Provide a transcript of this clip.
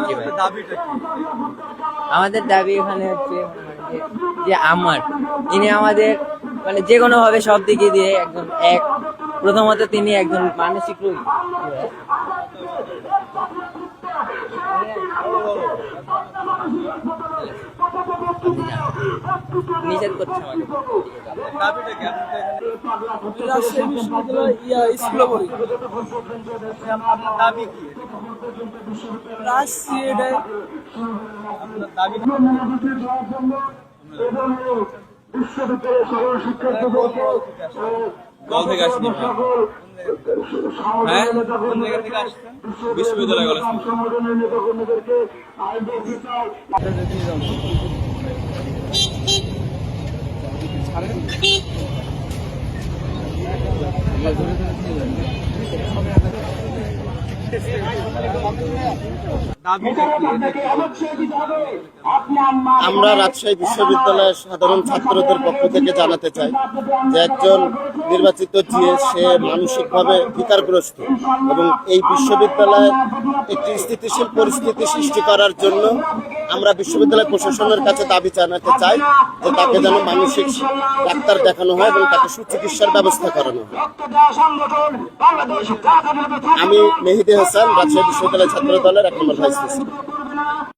জি ভাই। দাবিটা কি? আমাদের দাবি এখানে হচ্ছে যে আমার তিনি আমাদের মানে যে কোনো ভাবে সব দিকে দিয়ে একজন এক প্রথমত তিনি একজন মানসিক রোগী নিষেধ করছে আমাকে দাবিটা কি? আপনি তো এখানে রাজশাহী বিশ্ববিদ্যালয় স্কুলে পড়ি। আপনার দাবি কি? রাজশাহী এটাই আপনার দাবিটা দল থেকে আসছেন? হ্যাঁ, কোন জায়গা থেকে আসছেন? বিশ্ববিদ্যালয় কলেজ থেকে। দাবিটা কি? আমরা রাজশাহী বিশ্ববিদ্যালয়ের সাধারণ ছাত্রদের পক্ষ থেকে জানাতে চাই যে একজন নির্বাচিত জিএস সে মানসিকভাবে বিকারগ্রস্ত এবং এই বিশ্ববিদ্যালয়ে একটি স্থিতিশীল পরিস্থিতি সৃষ্টি করার জন্য আমরা বিশ্ববিদ্যালয় প্রশাসনের কাছে দাবি জানাতে চাই যে তাকে যেন মানসিক ডাক্তার দেখানো হয় এবং তাকে সুচিকিৎসার ব্যবস্থা করানো হয়। আমি মেহেদী হাসান, রাজশাহী বিশ্ববিদ্যালয় ছাত্র দলের 1 নম্বর ভাইস প্রেসিডেন্ট।